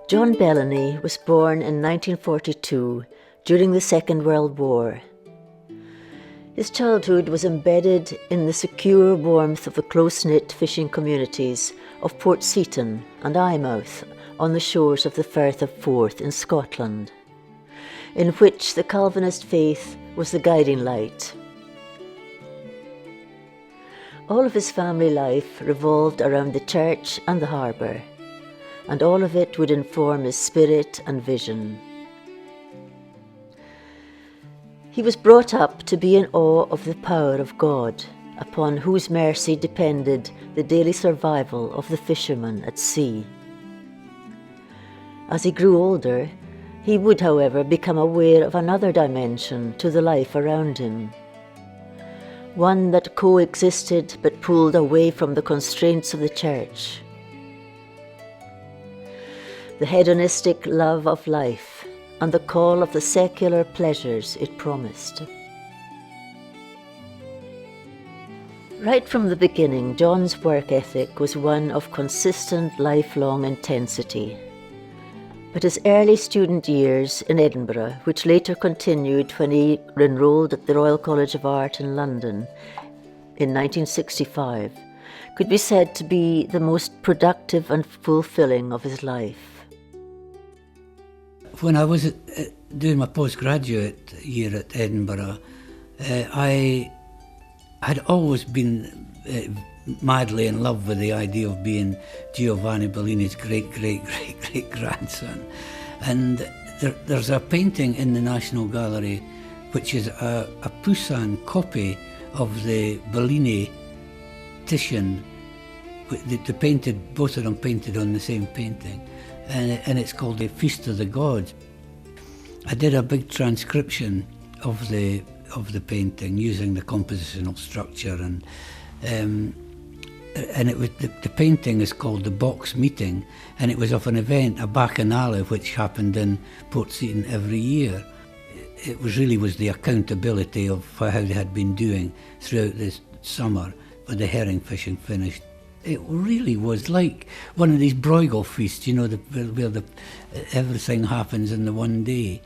John Bellany was born in 1942 during the Second World War. His childhood was embedded in the secure warmth of the close-knit fishing communities of Port Seton and Eyemouth on the shores of the Firth of Forth in Scotland, in which the Calvinist faith was the guiding light. All of his family life revolved around the church and the harbour, and all of it would inform his spirit and vision. He was brought up to be in awe of the power of God, upon whose mercy depended the daily survival of the fisherman at sea. As he grew older, he would, however, become aware of another dimension to the life around him, one that coexisted but pulled away from the constraints of the church. The hedonistic love of life and the call of the secular pleasures it promised. Right from the beginning, John's work ethic was one of consistent, lifelong intensity. But his early student years in Edinburgh, which later continued when he enrolled at the Royal College of Art in London in 1965, could be said to be the most productive and fulfilling of his life. When I was doing my postgraduate year at Edinburgh, I had always been madly in love with the idea of being Giovanni Bellini's great-great-great-great-grandson. And there's a painting in the National Gallery which is a Poussin copy of the Bellini Titian. Both of them painted on the same painting. And it's called The Feast of the Gods. I did a big transcription of the painting using the compositional structure, and it was the painting is called The Box Meeting, and it was of an event, a bacchanale, which happened in Port Seton every year. It was the accountability of how they had been doing throughout this summer when the herring fishing finished. It really was like one of these Bruegel feasts, where everything happens in the one day.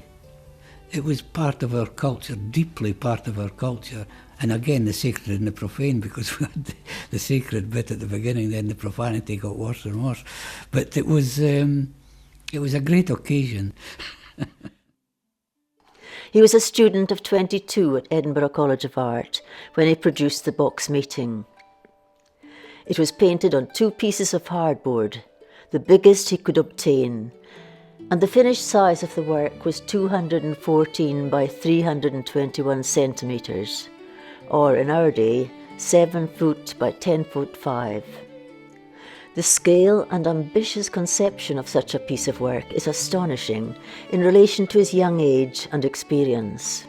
It was part of our culture, deeply part of our culture. And again, the sacred and the profane, because we had the sacred bit at the beginning, then the profanity got worse and worse. But it was a great occasion. He was a student of 22 at Edinburgh College of Art when he produced The Box Meeting. It was painted on 2 pieces of hardboard, the biggest he could obtain, and the finished size of the work was 214 by 321 centimetres, or in our day, 7 foot by 10 foot 5. The scale and ambitious conception of such a piece of work is astonishing in relation to his young age and experience.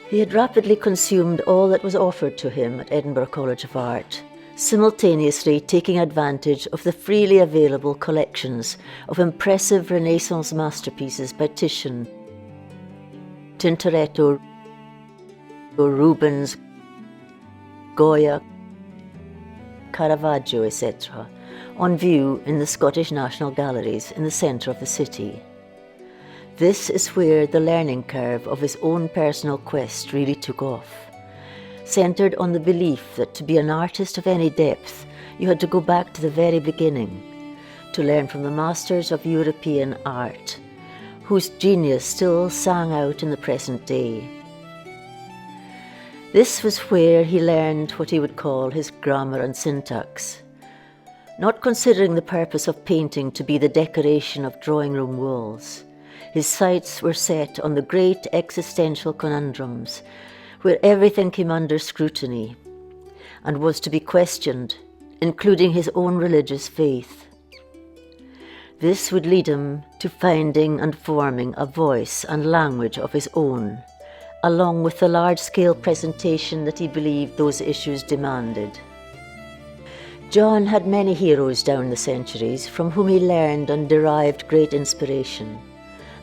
He had rapidly consumed all that was offered to him at Edinburgh College of Art, simultaneously taking advantage of the freely available collections of impressive Renaissance masterpieces by Titian, Tintoretto, Rubens, Goya, Caravaggio, etc., on view in the Scottish National Galleries in the centre of the city. This is where the learning curve of his own personal quest really took off, centred on the belief that to be an artist of any depth, you had to go back to the very beginning, to learn from the masters of European art, whose genius still sang out in the present day. This was where he learned what he would call his grammar and syntax, not considering the purpose of painting to be the decoration of drawing room walls. His sights were set on the great existential conundrums, where everything came under scrutiny and was to be questioned, including his own religious faith. This would lead him to finding and forming a voice and language of his own, along with the large-scale presentation that he believed those issues demanded. John had many heroes down the centuries from whom he learned and derived great inspiration.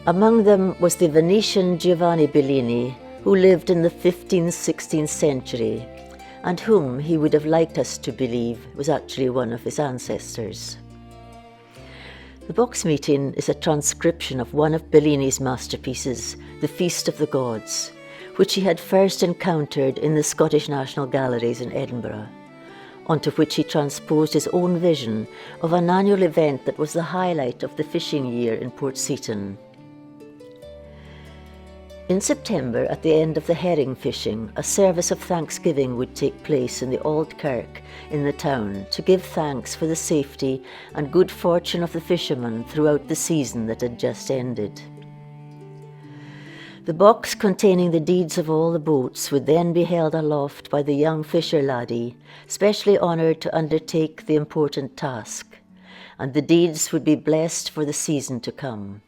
Among them was the Venetian Giovanni Bellini, who lived in the 15th-16th century, and whom he would have liked us to believe was actually one of his ancestors. The box meeting is a transcription of one of Bellany's masterpieces, The Feast of the Gods, which he had first encountered in the Scottish National Galleries in Edinburgh, onto which he transposed his own vision of an annual event that was the highlight of the fishing year in Portseaton. In September, at the end of the herring fishing, a service of thanksgiving would take place in the Auld Kirk in the town to give thanks for the safety and good fortune of the fishermen throughout the season that had just ended. The box containing the deeds of all the boats would then be held aloft by the young fisher laddie, specially honoured to undertake the important task, and the deeds would be blessed for the season to come.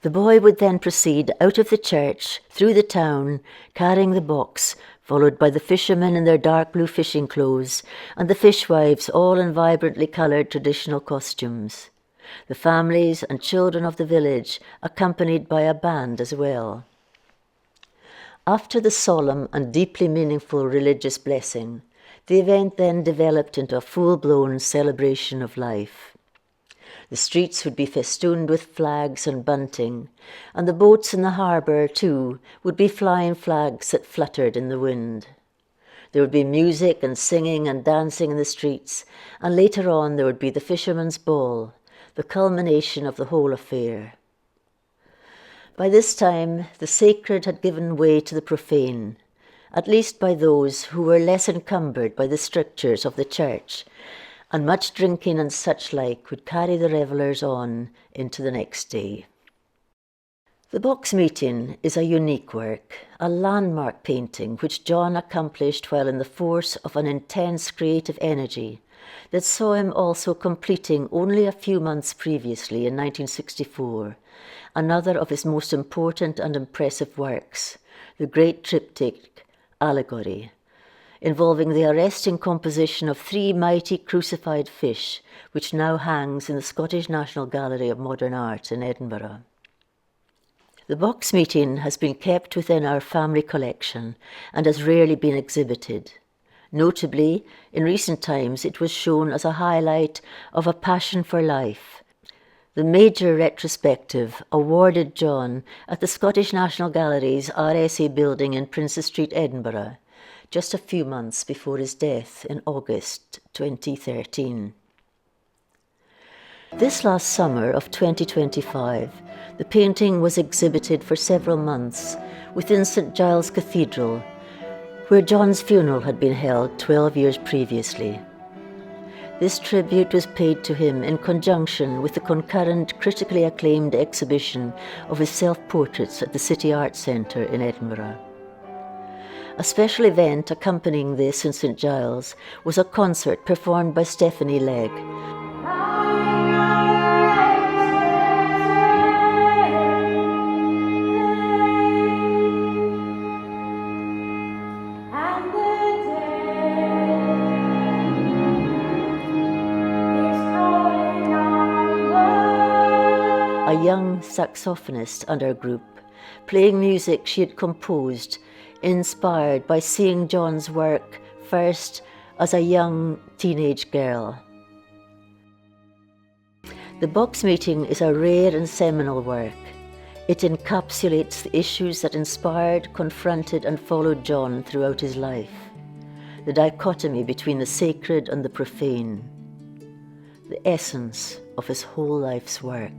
The boy would then proceed out of the church, through the town, carrying the box, followed by the fishermen in their dark blue fishing clothes, and the fishwives all in vibrantly coloured traditional costumes. The families and children of the village, accompanied by a band as well. After the solemn and deeply meaningful religious blessing, the event then developed into a full-blown celebration of life. The streets would be festooned with flags and bunting, and the boats in the harbour, too, would be flying flags that fluttered in the wind. There would be music and singing and dancing in the streets, and later on there would be the fishermen's ball, the culmination of the whole affair. By this time, the sacred had given way to the profane, at least by those who were less encumbered by the strictures of the church, and much drinking and such like would carry the revellers on into the next day. The box meeting is a unique work, a landmark painting which John accomplished while in the force of an intense creative energy that saw him also completing only a few months previously in 1964, another of his most important and impressive works, the great triptych Allegory, involving the arresting composition of 3 mighty crucified fish, which now hangs in the Scottish National Gallery of Modern Art in Edinburgh. The box meeting has been kept within our family collection and has rarely been exhibited. Notably, in recent times it was shown as a highlight of a passion for life. The major retrospective awarded John at the Scottish National Gallery's RSA building in Princes Street, Edinburgh, just a few months before his death in August 2013. This last summer of 2025, the painting was exhibited for several months within St Giles Cathedral, where John's funeral had been held 12 years previously. This tribute was paid to him in conjunction with the concurrent critically acclaimed exhibition of his self-portraits at the City Arts Centre in Edinburgh. A special event accompanying this in St Giles was a concert performed by Stephanie Legg. A young saxophonist and her group, playing music she had composed, inspired by seeing John's work first as a young teenage girl. The box meeting is a rare and seminal work. It encapsulates the issues that inspired, confronted and followed John throughout his life. The dichotomy between the sacred and the profane. The essence of his whole life's work.